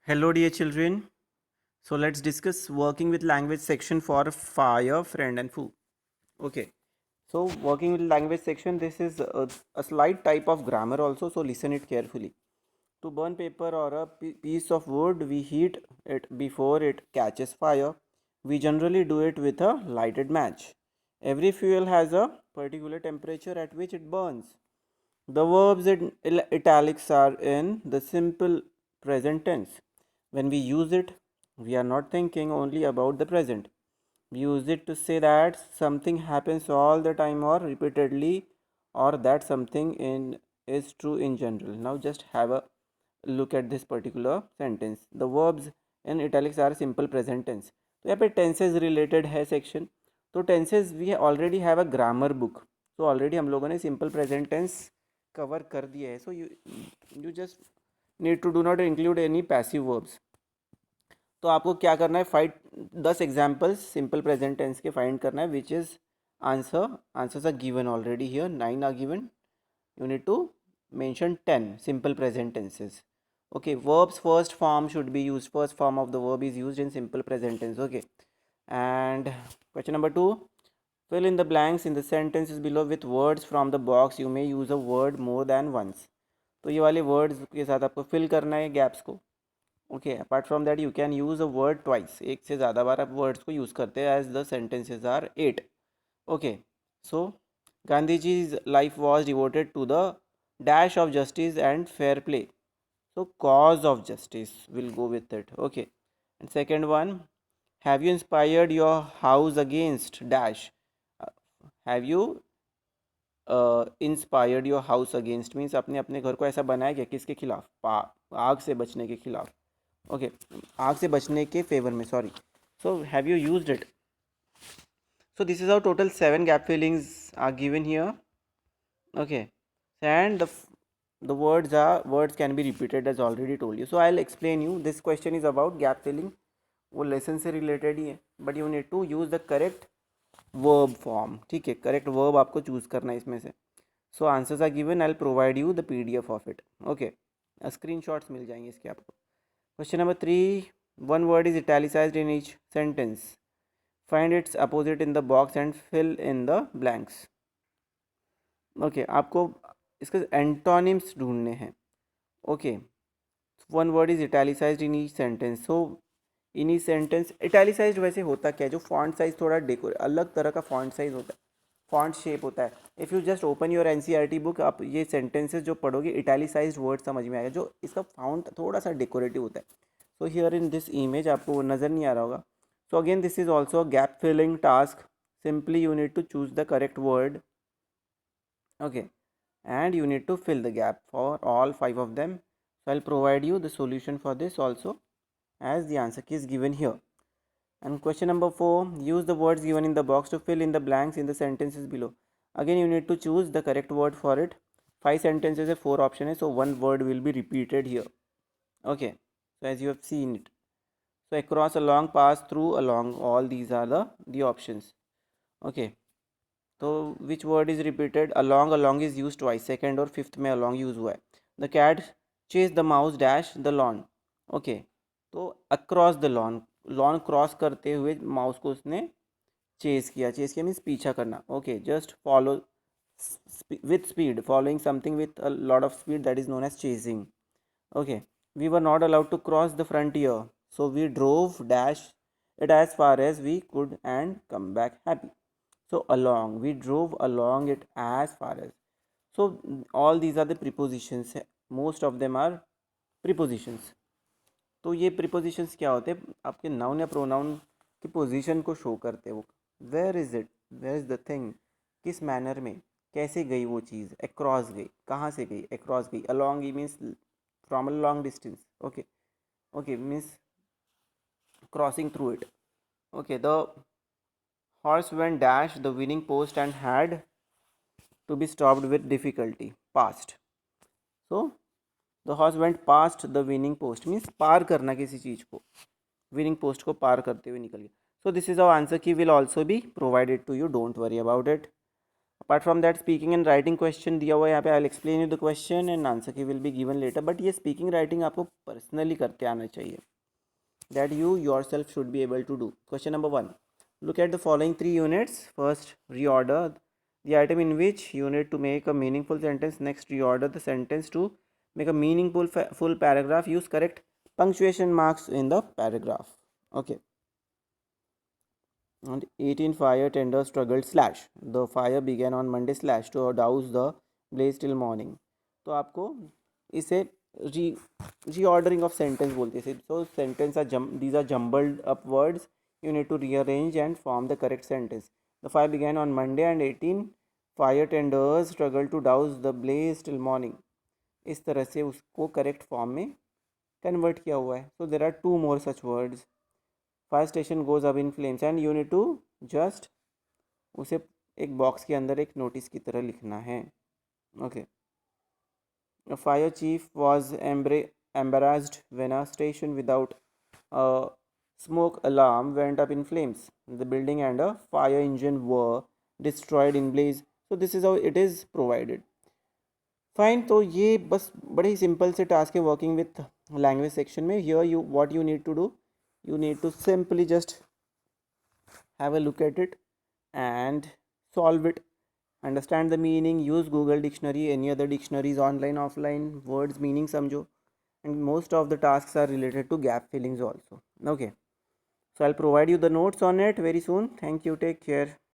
Hello, dear children. So let's discuss working with language section for fire, friend, and food. Okay. So working with language section, this is a slight type of grammar also. So listen it carefully. To burn paper or a piece of wood, we heat it before it catches fire. We generally do it with a lighted match. Every fuel has a particular temperature at which it burns. The verbs in italics are in the simple present tense. When we use it, we are not thinking only about the present. We use it to say that something happens all the time or repeatedly, or that something in is true in general. Now just have a look at this particular sentence. The verbs in italics are simple present tense. तो यहाँ पे tenses related है section. तो tenses we already have a grammar book. तो already हम लोगों ने simple present tense cover कर दिया है. So you just need to do not include any passive verbs. तो आपको क्या करना है, 10 एग्जाम्पल्स सिंपल प्रेजेंट टेंस के फाइंड करना है, which is answers are given already here, 9 are given. You need to mention 10 simple present tenses. Okay, verbs first form should be used. First form of the verb is used in simple present tense. Okay, and question number 2, fill in the blanks in the sentences below with words from the box. You may use a word more than once. तो ये वाले words के साथ आपको fill करना है gaps को. Okay, apart from that you can use a word twice. एक से ज़्यादा बार आप वर्ड्स को यूज़ करते हैं as the sentences are 8. Okay, so Gandhiji's life was devoted to the dash of justice and fair play. So cause of justice will go with it. Okay. And second one, have you inspired your house against dash? Uh, have you inspired your house against means आपने अपने घर को ऐसा बनाया क्या, किसके खिलाफ, आग से बचने के खिलाफ. ओके, आग से बचने के फेवर में, sorry. So have you used it. So this is how total 7 gap fillings are given here. Okay, and the words can be repeated as already told you. So I'll explain you. This question is about gap filling. वो lesson से related ही है, but you need to use the correct verb form. ठीक है, correct verb आपको choose करना है इसमें से. So answers are given. I will provide you the PDF of it. Okay, screenshots मिल जाएंगे इसके आपको. Question number 3, one word is italicised in each sentence. Find its opposite in the box and fill in the blanks. Okay, आपको इसके antonyms ढूंढने हैं. Okay, one word is italicised in each sentence. So in each sentence italicised वैसे होता क्या है, जो font size थोड़ा अलग तरह का फॉन्ट साइज होता है, फॉन्ट शेप होता है. If you just open your NCERT book, आप ये सेंटेंसेस जो पढ़ोगे इटैलिसाइज्ड वर्ड समझ में आएगा, जो इसका फॉन्ट थोड़ा सा डेकोरेटिव होता है. So here in this image आपको नज़र नहीं आ रहा होगा. So again, this is also a gap filling task. Simply you need to choose the correct word. Okay, and you need to fill the gap for all 5 of them. So I'll provide you the solution for this also, as the answer key is given here. And question number 4, use the words given in the box to fill in the blanks in the sentences below. Again you need to choose the correct word for it. 5 sentences है, 4 option है, so one word will be repeated here. Okay, so as you have seen it. So across, along, pass, through, along, all these are the options. Okay, so which word is repeated? Along. Along is used twice, second और fifth में along use हुआ है. The cat chased the mouse dash the lawn. Okay, तो across the lawn, lawn cross करते हुए mouse को उसने chess किया. चेस किया मीन्स पीछा करना. Okay, just follow with speed, following something with a lot of speed, that is known as chasing. Okay, we were not allowed to cross the frontier, so we drove dash it as far as we could and come back happy. So along, we drove along it as far as. So all these are the prepositions, most of them are prepositions. तो ये prepositions क्या होते हैं, आपके noun या pronoun की position को show करते हैं. वो where is it, where is the thing, किस मैनर में, कैसे गई वो चीज़. अक्रॉस गई, कहाँ से गई, अक्रॉस गई. Along he means from a long distance. Okay, okay, means crossing through it. Okay, the horse went dash the winning post and had to be stopped with difficulty. Past. So the horse went past the winning post means पार करना किसी चीज़ को, winning post को पार करते हुए निकल गया. So this is our answer key will also be provided to you, don't worry about it. Apart from that speaking and writing question दिया हुआ है यहाँ पे, I will explain you the question and answer key will be given later, but ये speaking writing आपको personally करके आना चाहिए, that you yourself should be able to do. Question number 1. Look at the following 3 units. First, reorder the item in which unit to make a meaningful sentence. Next, reorder the sentence to make a meaningful full paragraph. Use correct punctuation marks in the paragraph. Okay. And 18 fire tenders struggled slash. The fire began on Monday slash to douse the blaze till morning. तो आपको इसे reordering of sentence बोलते हैं. So sentence are these are jumbled up words. You need to rearrange and form the correct sentence. The fire began on Monday and 18 fire tenders struggled to douse the blaze till morning. इस तरह से उसको correct form में convert किया हुआ है. So there are 2 more such words. Fire station goes up in flames and you need to just उसे एक बॉक्स के अंदर एक नोटिस की तरह लिखना है. Okay. A fire chief was embarrassed when a station without a smoke alarm went up in flames. The building and a fire engine were destroyed in blaze. So this is how it is provided. Fine. तो ये बस बड़े ही simple से task है working with language section में. Here you what you need to do, you need to simply just have a look at it and solve it, understand the meaning, use Google dictionary, any other dictionaries online offline, words meaning समझो, and most of the tasks are related to gap fillings also. Okay, so I'll provide you the notes on it very soon. Thank you, take care.